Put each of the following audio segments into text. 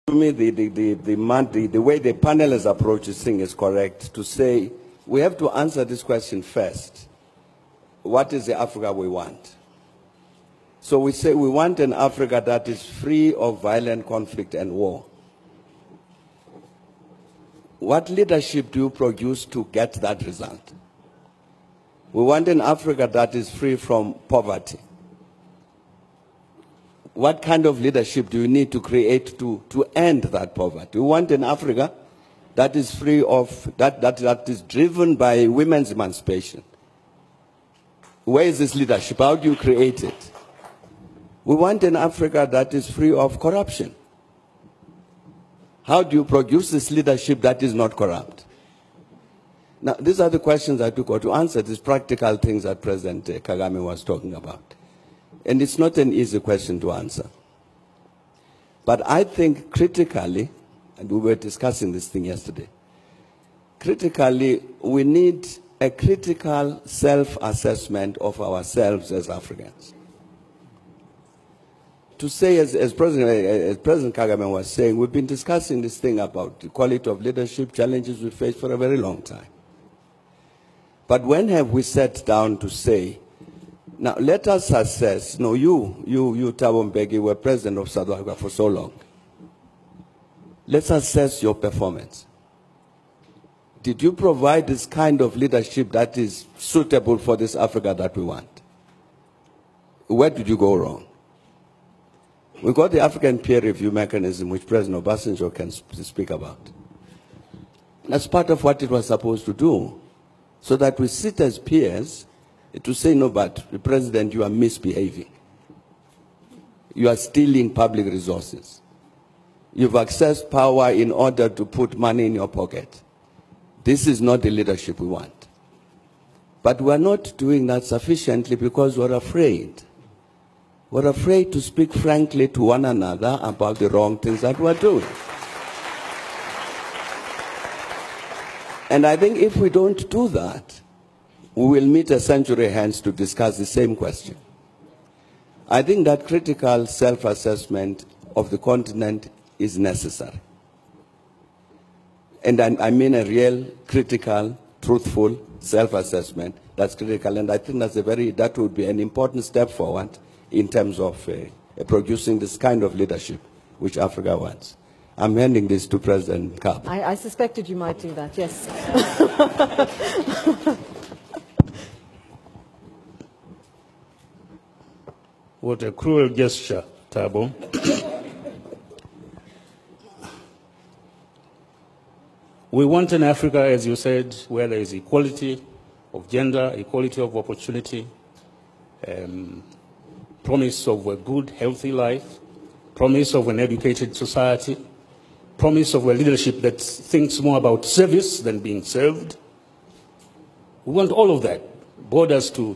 To me, the way the panel has approached this thing is correct to say we have to answer this question first. What is the Africa we want? So we say we want an Africa that is free of violent conflict and war. What leadership do you produce to get that result? We want an Africa that is free from poverty. What kind of leadership do you need to create to end that poverty? We want an Africa that is free of, that is driven by women's emancipation. Where is this leadership? How do you create it? We want an Africa that is free of corruption. How do you produce this leadership that is not corrupt? Now, these are the questions that we got to answer, these practical things that President Kagame was talking about. And it's not an easy question to answer. But I think critically, and we were discussing this thing yesterday, critically, we need a critical self-assessment of ourselves as Africans. To say, as President Kagame was saying, we've been discussing this thing about the quality of leadership, challenges we face for a very long time. But when have we sat down to say, now let us assess, no, you Thabo Mbeki, were president of South Africa for so long. Let's assess your performance. Did you provide this kind of leadership that is suitable for this Africa that we want? Where did you go wrong? We got the African peer review mechanism, which President Obasanjo can speak about. That's part of what it was supposed to do, so that we sit as peers to say, no, but the President, you are misbehaving. You are stealing public resources. You've accessed power in order to put money in your pocket. This is not the leadership we want. But we're not doing that sufficiently because we're afraid. We're afraid to speak frankly to one another about the wrong things that we're doing. And I think if we don't do that, we will meet a century hence to discuss the same question. I think that critical self-assessment of the continent is necessary. And I mean a real, critical, truthful self-assessment that's critical. And I think that would be an important step forward in terms of producing this kind of leadership which Africa wants. I'm handing this to President Kab. I suspected you might do that, yes. What a cruel gesture, Thabo. We want an Africa, as you said, where there is equality of gender, equality of opportunity, promise of a good, healthy life, promise of an educated society, promise of a leadership that thinks more about service than being served. We want all of that, borders to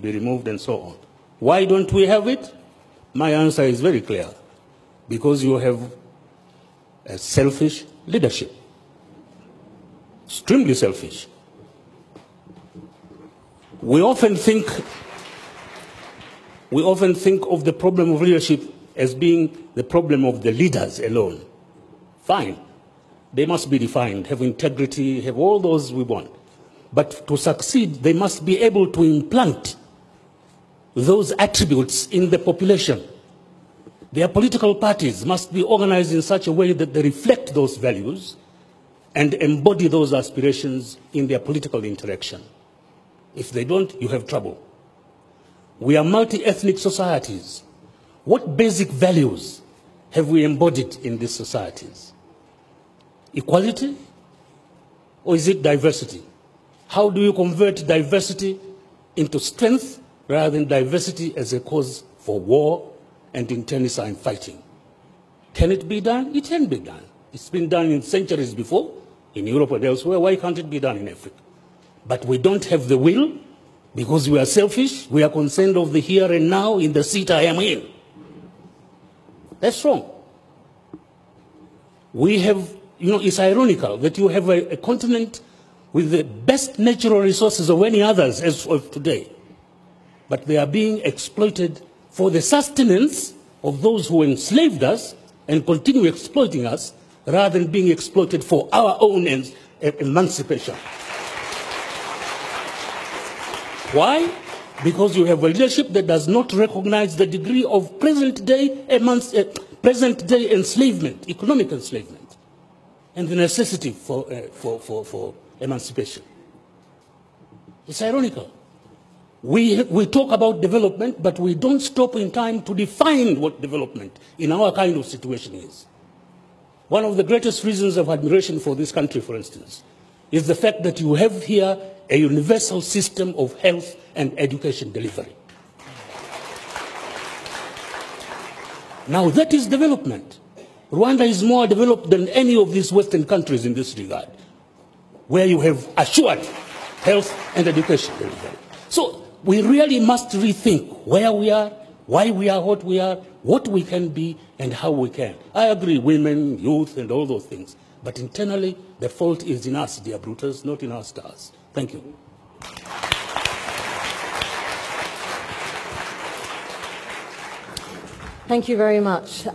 be removed and so on. Why don't we have it? My answer is very clear. Because you have a selfish leadership. Extremely selfish. We often think of the problem of leadership as being the problem of the leaders alone. Fine. They must be defined, have integrity, have all those we want. But to succeed, they must be able to implant those attributes in the population. Their political parties must be organized in such a way that they reflect those values and embody those aspirations in their political interaction. If they don't, you have trouble. We are multi-ethnic societies. What basic values have we embodied in these societies? Equality? Or is it diversity? How do you convert diversity into strength rather than diversity as a cause for war and internecine fighting? Can it be done? It can be done. It's been done in centuries before, in Europe and elsewhere. Why can't it be done in Africa? But we don't have the will because we are selfish. We are concerned of the here and now in the seat I am in. That's wrong. We have, it's ironical that you have a continent with the best natural resources of any others as of today, but they are being exploited for the sustenance of those who enslaved us and continue exploiting us rather than being exploited for our own emancipation. Why? Because you have a leadership that does not recognize the degree of present-day enslavement, economic enslavement, and the necessity for emancipation. It's ironical. We talk about development, but we don't stop in time to define what development in our kind of situation is. One of the greatest reasons of admiration for this country, for instance, is the fact that you have here a universal system of health and education delivery. Now that is development. Rwanda is more developed than any of these Western countries in this regard, where you have assured health and education delivery. So we really must rethink where we are, why we are what we can be, and how we can. I agree, women, youth, and all those things. But internally, the fault is in us, dear Brutus, not in our stars. Thank you. Thank you very much.